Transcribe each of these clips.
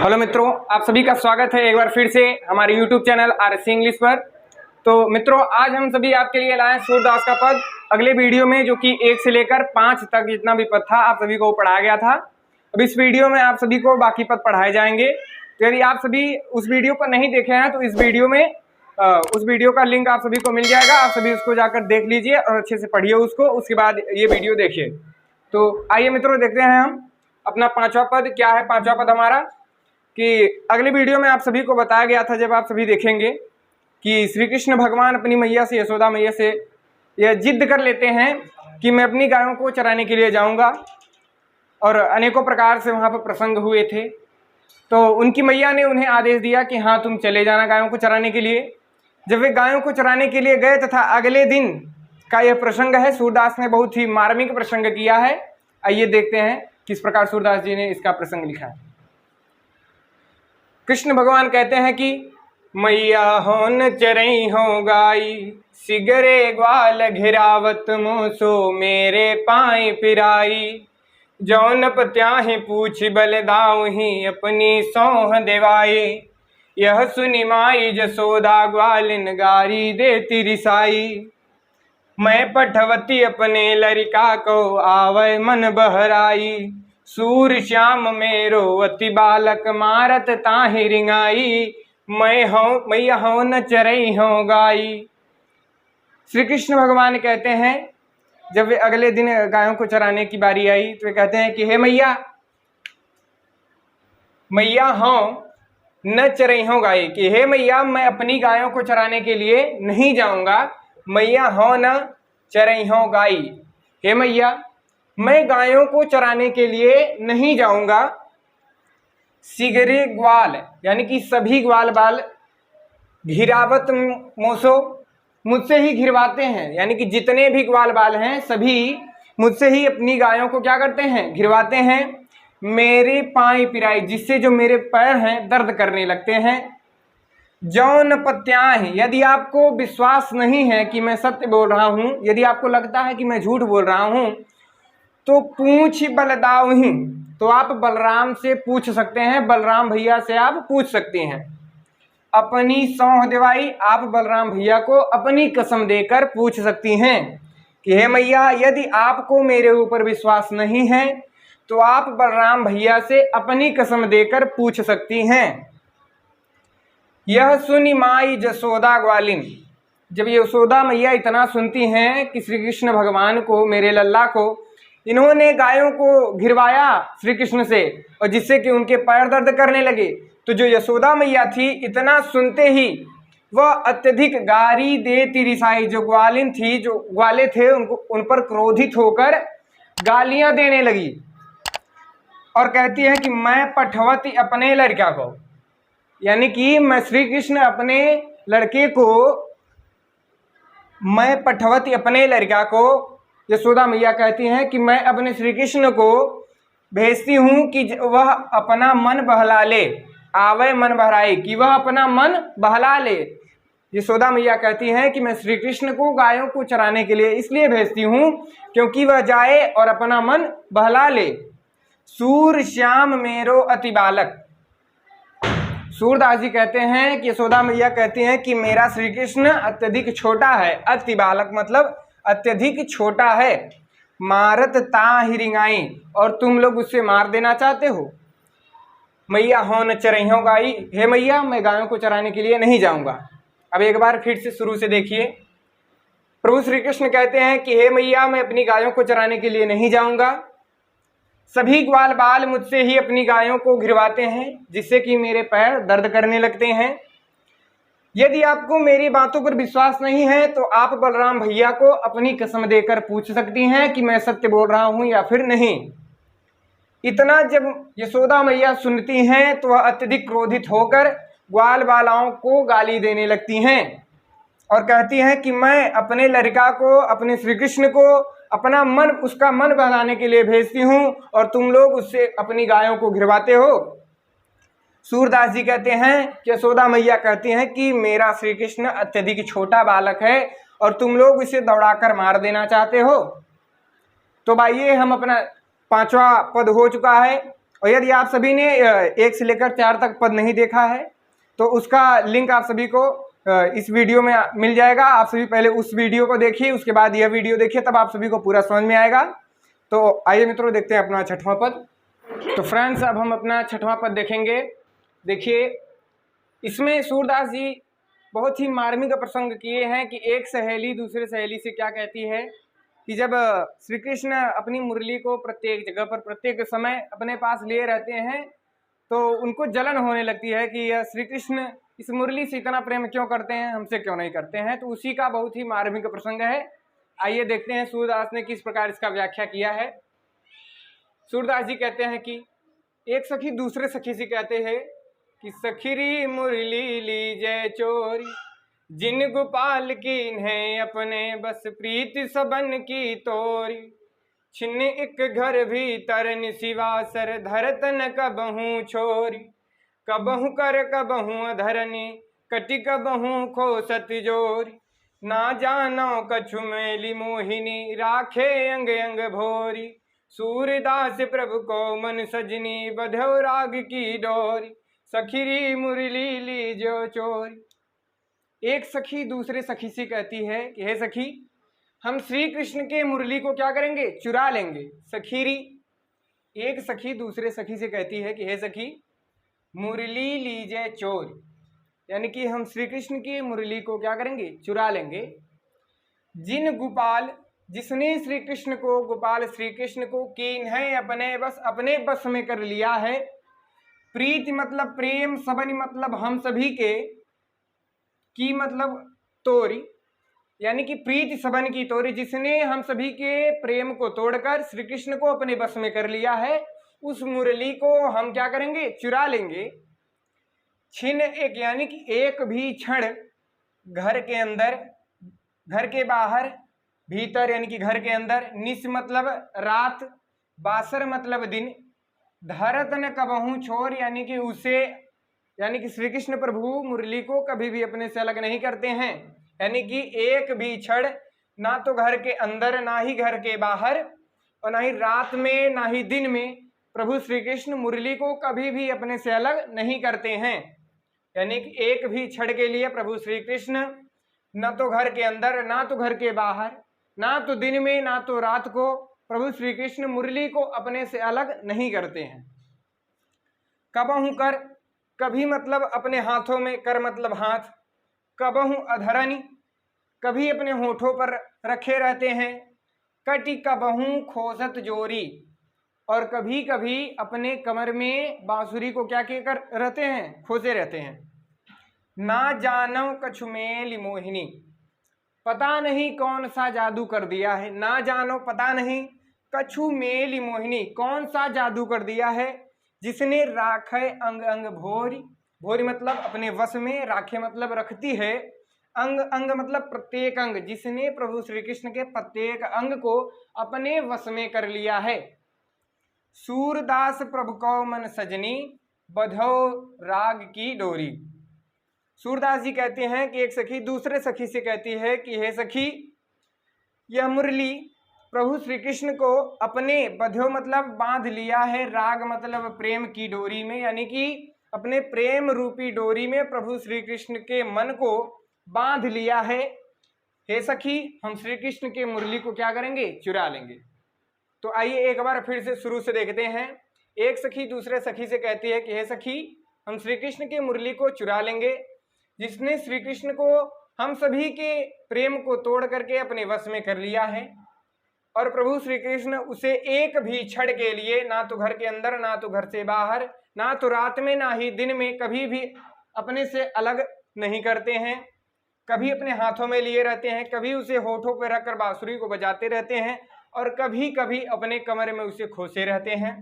Hello मित्रों, आप सभी का स्वागत है एक बार फिर से हमारे YouTube चैनल RSC इंग्लिश पर। तो मित्रों, आज हम सभी आपके लिए लाए सूरदास का पद। अगले वीडियो में जो कि 1 से लेकर 5 तक जितना भी पद था आप सभी को पढ़ाया गया था। अब इस वीडियो में आप सभी को बाकी पद पढ़ाए जाएंगे। तो यदि आप सभी उस वीडियो को नहीं देखे हैं तो इस वीडियो में उस वीडियो का लिंक आप सभी को मिल जाएगा। आप सभी उसको जाकर देख लीजिए और अच्छे से पढ़िए उसको, उसके बाद ये वीडियो देखिए। तो आइए मित्रों, देखते हैं हम अपना 5वां पद क्या है। 5वां पद हमारा कि अगले वीडियो में आप सभी को बताया गया था, जब आप सभी देखेंगे कि श्री कृष्ण भगवान अपनी मैया से, यशोदा मैया से यह जिद कर लेते हैं कि मैं अपनी गायों को चराने के लिए जाऊंगा, और अनेकों प्रकार से वहाँ पर प्रसंग हुए थे। तो उनकी मैया ने उन्हें आदेश दिया कि हाँ, तुम चले जाना गायों को चराने के लिए। जब वे गायों को चराने के लिए गए तथा अगले दिन का यह प्रसंग है, सूरदास ने बहुत ही मार्मिक प्रसंग किया है। आइए देखते हैं किस प्रकार सूरदास जी ने इसका प्रसंग लिखा है। कृष्ण भगवान कहते हैं कि मैया हो न चरई हो गाई, सिगरे ग्वाल घिरावत मोसो मेरे पाई पिराई। जौन पत्याहि पूछ बल दाऊही अपनी सौह देवाई। यह सुनि माई जसोदा ग्वालिन गारी देती रिसाई। मैं पठवती अपने लरिका को आवै मन बहराई। सूर श्याम मेरो अति बालक मारत ताहि रिंगाई। मैया हो न चरई हो गाई। श्री कृष्ण भगवान कहते हैं, जब वे अगले दिन गायों को चराने की बारी आई तो वे कहते हैं कि हे मैया, मैया हो न चरई हो गाई, कि हे मैया, मैं अपनी गायों को चराने के लिए नहीं जाऊंगा। मैया हो न चरई हो गाई, हे मैया, मैं गायों को चराने के लिए नहीं जाऊंगा। सिगरे ग्वाल यानी कि सभी ग्वाल बाल, घिरावत मोसो मुझसे ही घिरवाते हैं, यानी कि जितने भी ग्वाल बाल हैं सभी मुझसे ही अपनी गायों को क्या करते हैं, घिरवाते हैं। मेरे पाई पिराई, जिससे जो मेरे पैर हैं दर्द करने लगते हैं। जौन पत्याहि, यदि आपको विश्वास नहीं है कि मैं सत्य बोल रहा हूं, यदि आपको लगता है कि मैं झूठ बोल रहा हूं, तो पूछ बलदाऊही, तो आप बलराम से पूछ सकते हैं, बलराम भैया से आप पूछ सकते हैं। अपनी सौह देवाई, आप बलराम भैया को अपनी कसम देकर पूछ सकती हैं कि हे मैया, यदि आपको मेरे ऊपर विश्वास नहीं है तो आप बलराम भैया से अपनी कसम देकर पूछ सकती हैं। यह सुनी माई जसोदा ग्वालिन, जब यशोदा मैया इतना सुनती हैं कि श्री कृष्ण भगवान को, मेरे लल्ला को, इन्होंने गायों को घिरवाया श्री कृष्ण से, और जिससे कि उनके पैर दर्द करने लगे, तो जो यशोदा मैया थी इतना सुनते ही वह अत्यधिक गारी देती रिसाई, जो ग्वालिन थी, जो ग्वाले थे, उनको उन पर क्रोधित होकर गालियां देने लगी और कहती है कि मैं पठवती अपने लड़का को, यानी कि मैं श्री कृष्ण अपने लड़के को, मैं पठवती अपने लड़का को, यशोदा मैया कहती हैं कि मैं अपने श्री कृष्ण को भेजती हूँ कि वह अपना मन बहला ले। आवे मन बहराई, कि वह अपना मन बहला ले। यशोदा मैया कहती हैं कि मैं श्री कृष्ण को गायों को चराने के लिए इसलिए भेजती हूँ क्योंकि वह जाए और अपना मन बहला ले। सूर श्याम मेरो अति बालक, सूरदास जी कहते हैं कि यशोदा मैया कहती हैं कि मेरा श्री कृष्ण अत्यधिक छोटा है। अति बालक मतलब अत्यधिक छोटा है। मारत ताहि रिंगाई, और तुम लोग उससे मार देना चाहते हो। मैया हो न चरई हो गाई, हे मैया, मैं गायों को चराने के लिए नहीं जाऊंगा। अब एक बार फिर से शुरू से देखिए। प्रभु श्री कृष्ण कहते हैं कि हे मैया, मैं अपनी गायों को चराने के लिए नहीं जाऊंगा। सभी ग्वाल बाल मुझसे ही अपनी गायों को घिरवाते हैं, जिससे कि मेरे पैर दर्द करने लगते हैं। यदि आपको मेरी बातों पर विश्वास नहीं है तो आप बलराम भैया को अपनी कसम देकर पूछ सकती हैं कि मैं सत्य बोल रहा हूं या फिर नहीं। इतना जब यशोदा मैया सुनती हैं तो वह अत्यधिक क्रोधित होकर ग्वाल बालाओं को गाली देने लगती हैं और कहती हैं कि मैं अपने लड़का को, अपने श्री कृष्ण को अपना मन, उसका मन बहलाने के लिए भेजती हूँ और तुम लोग उससे अपनी गायों को घिरवाते हो। सूरदास जी कहते हैं कि यशोदा मैया कहती हैं कि मेरा श्री कृष्ण अत्यधिक छोटा बालक है और तुम लोग इसे दौड़ाकर मार देना चाहते हो। तो भाई हम अपना 5वां पद हो चुका है। और यदि आप सभी ने 1 से लेकर 4 तक पद नहीं देखा है तो उसका लिंक आप सभी को इस वीडियो में मिल जाएगा। आप सभी पहले उस वीडियो को देखिए, उसके बाद यह वीडियो देखिए, तब आप सभी को पूरा समझ में आएगा। तो आइए मित्रों, देखते हैं अपना 6वां पद। तो फ्रेंड्स, अब हम अपना 6वां पद देखेंगे। देखिए, इसमें सूरदास जी बहुत ही मार्मिक प्रसंग किए हैं कि एक सहेली दूसरे सहेली से क्या कहती है कि जब श्री कृष्ण अपनी मुरली को प्रत्येक जगह पर प्रत्येक समय अपने पास लिए रहते हैं तो उनको जलन होने लगती है कि यह श्री कृष्ण इस मुरली से इतना प्रेम क्यों करते हैं, हमसे क्यों नहीं करते हैं। तो उसी का बहुत ही मार्मिक प्रसंग है। आइए देखते हैं सूरदास ने किस प्रकार इसका व्याख्या किया है। सूरदास जी कहते हैं कि एक सखी दूसरे सखी से कहते हैं कि सखीरी मुरली लीजे चोरी, जिन गोपाल की इन्हें अपने बस प्रीत सबन की तोरी। छिन्न एक घर भीतर निशिवासर धरतन कबहू छोरी, कबहू कर कबहू अधरनी कटि कबहू खोसत जोरी। ना जानो कछु मेली मोहिनी राखे अंग अंग भोरी, सूरदास प्रभु को मन सजनी बधो राग की डोरी। सखीरी मुरली लीजो चोरी। एक सखी दूसरे सखी से कहती है कि हे सखी, हम श्री कृष्ण के मुरली को क्या करेंगे, चुरा लेंगे। सखीरी, एक सखी दूसरे सखी से कहती है कि हे सखी, मुरली लीजे चोरी, यानी कि हम श्री कृष्ण की मुरली को क्या करेंगे, चुरा लेंगे। जिन गोपाल, जिसने श्री कृष्ण को, गोपाल श्री कृष्ण को कीन है अपने बस में कर लिया है। प्रीति मतलब प्रेम, सबनी मतलब हम सभी के, की मतलब तोरी, यानी कि प्रीति सबन की तोरी, जिसने हम सभी के प्रेम को तोड़कर श्री कृष्ण को अपने बस में कर लिया है, उस मुरली को हम क्या करेंगे, चुरा लेंगे। छिन एक, यानी कि एक भी क्षण घर के अंदर, घर के बाहर, भीतर यानी कि घर के अंदर, निश मतलब रात, बासर मतलब दिन, धरत न कबहू छोर, यानी कि उसे, यानी कि श्री कृष्ण प्रभु मुरली को कभी भी अपने से अलग नहीं करते हैं। यानी कि एक भी क्षण, ना तो घर के अंदर, ना ही घर के बाहर, और ना ही रात में, ना ही दिन में, प्रभु श्री कृष्ण मुरली को कभी भी अपने से अलग नहीं करते हैं। यानी कि एक भी क्षण के लिए प्रभु श्री कृष्ण न तो घर के अंदर, ना तो घर के बाहर, ना तो दिन में, ना तो रात को, प्रभु श्री कृष्ण मुरली को अपने से अलग नहीं करते हैं। कबहू कर, कभी मतलब अपने हाथों में, कर मतलब हाथ, कबहू अधरनी, कभी अपने होठों पर रखे रहते हैं। कटि कबहू खोसत जोरी, और कभी कभी अपने कमर में बांसुरी को क्या कर रहते हैं, खोसे रहते हैं। ना जानो कछु मेली मोहिनी, पता नहीं कौन सा जादू कर दिया है। ना जानो, पता नहीं, कछु मेली मोहिनी, कौन सा जादू कर दिया है, जिसने राखे अंग अंग भोरी, भोरी मतलब अपने वश में, राखे मतलब रखती है, अंग अंग मतलब प्रत्येक अंग, जिसने प्रभु श्री कृष्ण के प्रत्येक अंग को अपने वश में कर लिया है। सूरदास प्रभु को मन सजनी बधो राग की डोरी। सूरदास जी कहते हैं कि एक सखी दूसरे सखी से कहती है कि हे सखी, यह मुरली प्रभु श्री कृष्ण को अपने बध्यो मतलब बांध लिया है, राग मतलब प्रेम की डोरी में, यानी कि अपने प्रेम रूपी डोरी में प्रभु श्री कृष्ण के मन को बांध लिया है। हे सखी, हम श्री कृष्ण के मुरली को क्या करेंगे, चुरा लेंगे। तो आइए एक बार फिर से शुरू से देखते हैं। एक सखी दूसरे सखी से कहती है कि हे सखी, हम श्री कृष्ण के मुरली को चुरा लेंगे, जिसने श्री कृष्ण को हम सभी के प्रेम को तोड़ करके अपने वश में कर लिया है। और प्रभु श्री कृष्ण उसे एक भी क्षण के लिए, ना तो घर के अंदर, ना तो घर से बाहर, ना तो रात में, ना ही दिन में, कभी भी अपने से अलग नहीं करते हैं। कभी अपने हाथों में लिए रहते हैं, कभी उसे होठों पर रखकर बांसुरी को बजाते रहते हैं, और कभी कभी अपने कमर में उसे खोसे रहते हैं।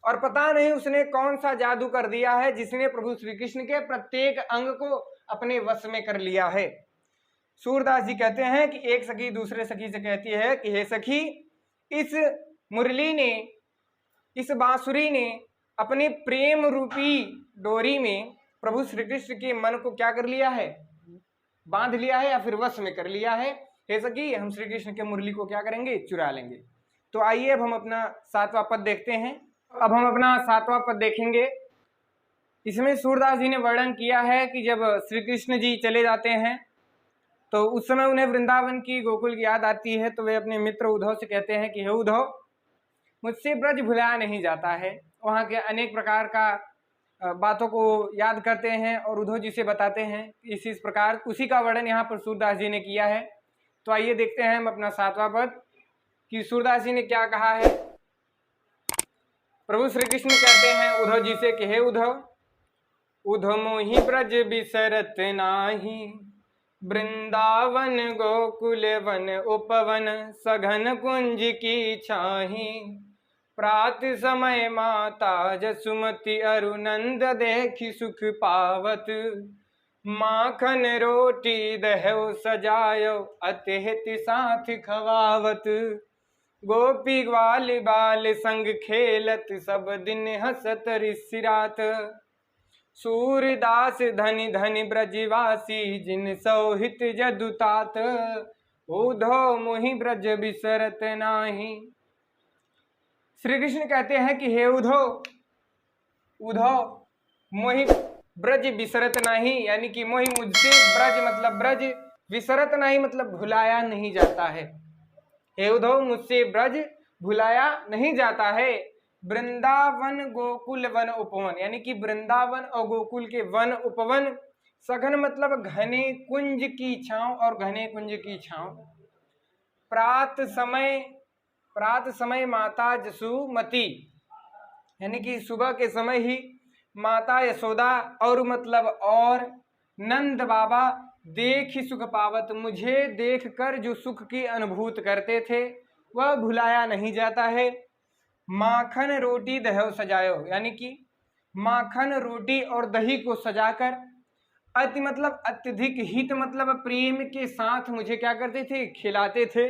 और पता नहीं उसने कौन सा जादू कर दिया है, जिसने प्रभु श्री कृष्ण के प्रत्येक अंग को अपने वश में कर लिया है। सूरदास जी कहते हैं कि एक सखी दूसरे सखी से कहती है कि हे सखी, इस मुरली ने, इस बांसुरी ने अपने प्रेम रूपी डोरी में प्रभु श्री कृष्ण के मन को क्या कर लिया है, बांध लिया है या फिर वश में कर लिया है, ऐसा कि हम श्री कृष्ण के मुरली को क्या करेंगे, चुरा लेंगे। तो आइए अब हम अपना 7वां पद देखते हैं। अब हम अपना 7वां पद देखेंगे। इसमें सूरदास जी ने वर्णन किया है कि जब श्री कृष्ण जी चले जाते हैं तो उस समय उन्हें वृंदावन की, गोकुल की याद आती है। तो वे अपने मित्र उद्धव से कहते हैं कि हे उद्धव, मुझसे ब्रज भुलाया नहीं जाता है। वहाँ के अनेक प्रकार का बातों को याद करते हैं और उद्धव जी से बताते हैं। इसी प्रकार उसी का वर्णन यहाँ पर सूरदास जी ने किया है। तो आइए देखते हैं हम अपना 7वां पद कि सूरदास जी ने क्या कहा है। प्रभु श्री कृष्ण कहते हैं उद्धव जी से कि हे उद्धव, उद्धव मोहि ब्रज बिसरत नाही, वृंदावन गोकुल वन उपवन सघन कुंज की छाही। प्रात समय माता जसुमति अरुनंद देखी सुख पावत, माखन रोटी दहु सजायो अतिथि साथ खवावत। गोपी ग्वाल बाल संग खेलत सब दिन हसत ऋषि रात। सूरदास धनि धनि ब्रजवासी जिन सौहित जदुतात, उद्धव मोहि ब्रज बिसरत नाही। श्री कृष्ण कहते हैं कि हे उद्धव, उद्धव मोहि ब्रज बिसरत नहीं, यानी कि मोहि मुझसे ब्रज मतलब ब्रज, विसरत नहीं मतलब भुलाया नहीं जाता है। हे उद्धव, मुझसे ब्रज भुलाया नहीं जाता है। वृंदावन गोकुल वन उपवन, यानी कि वृंदावन और गोकुल के वन उपवन, सघन मतलब घने कुंज की छांव और घने कुंज की छांव। प्रात समय माता जसुमती, यानी कि सुबह के समय ही माता यशोदा और मतलब और नंद बाबा देखी सुख पावत, मुझे देखकर जो सुख की अनुभूति करते थे वह भुलाया नहीं जाता है। माखन रोटी दही सजायो, यानी कि माखन रोटी और दही को सजाकर, अति मतलब अत्यधिक हित मतलब प्रेम के साथ मुझे क्या करते थे, खिलाते थे।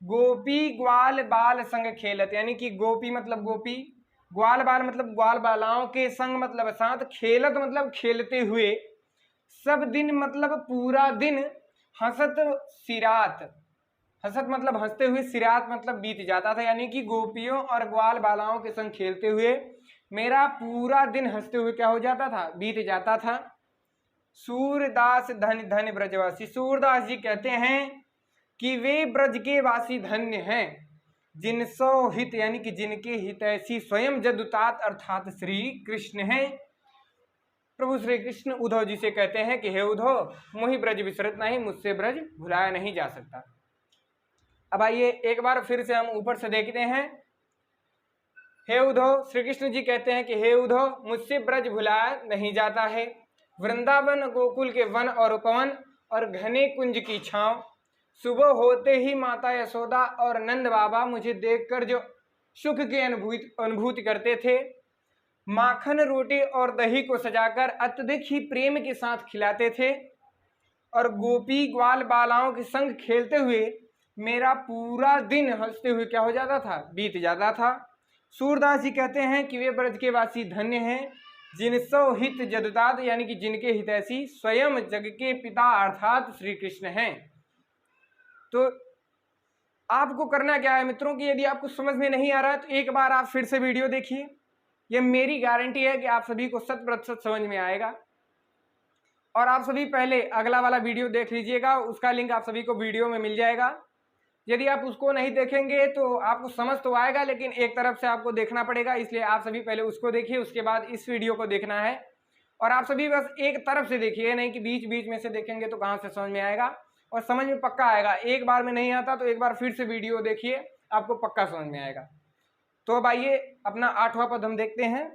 गोपी ग्वाल बाल संग खेलत, यानी कि गोपी मतलब गोपी, ग्वाल बाल मतलब ग्वाल बालाओं के संग मतलब साथ, खेलत मतलब खेलते हुए, सब दिन मतलब पूरा दिन, हंसत सिरात, हंसत मतलब हंसते हुए, सिरात मतलब बीत जाता था, यानी कि गोपियों और ग्वाल बालाओं के संग खेलते हुए मेरा पूरा दिन हंसते हुए क्या हो जाता था, बीत जाता था। सूरदास धन धन ब्रजवासी, सूरदास जी कहते हैं कि वे ब्रज के वासी धन्य हैं जिनसो हित, यानी कि जिनके हितैषी स्वयं जदुतात अर्थात श्री कृष्ण हैं। प्रभु श्री कृष्ण उद्धव जी से कहते हैं कि हे उद्धव, मोहि ब्रज विसरत नहीं, मुझसे ब्रज भुलाया नहीं जा सकता। अब आइए एक बार फिर से हम ऊपर से देखते हैं। हे उद्धव, श्री कृष्ण जी कहते हैं कि हे उद्धव, मुझसे ब्रज भुलाया नहीं जाता है। वृंदावन गोकुल के वन और उपवन और घने कुंज की छांव, सुबह होते ही माता यशोदा और नंद बाबा मुझे देखकर जो सुख की अनुभूति करते थे, माखन रोटी और दही को सजाकर अत्यधिक ही प्रेम के साथ खिलाते थे, और गोपी ग्वाल बालाओं के संग खेलते हुए मेरा पूरा दिन हंसते हुए क्या हो जाता था, बीत जाता था। सूरदास जी कहते हैं कि वे ब्रज के वासी धन्य हैं जिनसो हित जदुतात, यानी कि जिनके हितैषी स्वयं जग के पिता अर्थात श्री कृष्ण हैं। तो आपको करना क्या है मित्रों कि यदि आपको समझ में नहीं आ रहा है तो एक बार आप फिर से वीडियो देखिए। यह मेरी गारंटी है कि आप सभी को 100% समझ में आएगा। और आप सभी पहले अगला वाला वीडियो देख लीजिएगा, उसका लिंक आप सभी को वीडियो में मिल जाएगा। यदि आप उसको नहीं देखेंगे तो आपको समझ तो आएगा, लेकिन एक तरफ से आपको देखना पड़ेगा, इसलिए आप सभी पहले उसको देखिए, उसके बाद इस वीडियो को देखना है। और आप सभी बस एक तरफ से देखिए, नहीं कि बीच बीच में से देखेंगे तो कहाँ से समझ में आएगा। और समझ में पक्का आएगा, एक बार में नहीं आता तो एक बार फिर से वीडियो देखिए, आपको पक्का समझ में आएगा। तो अब आइए अपना 8वां पद हम देखते हैं।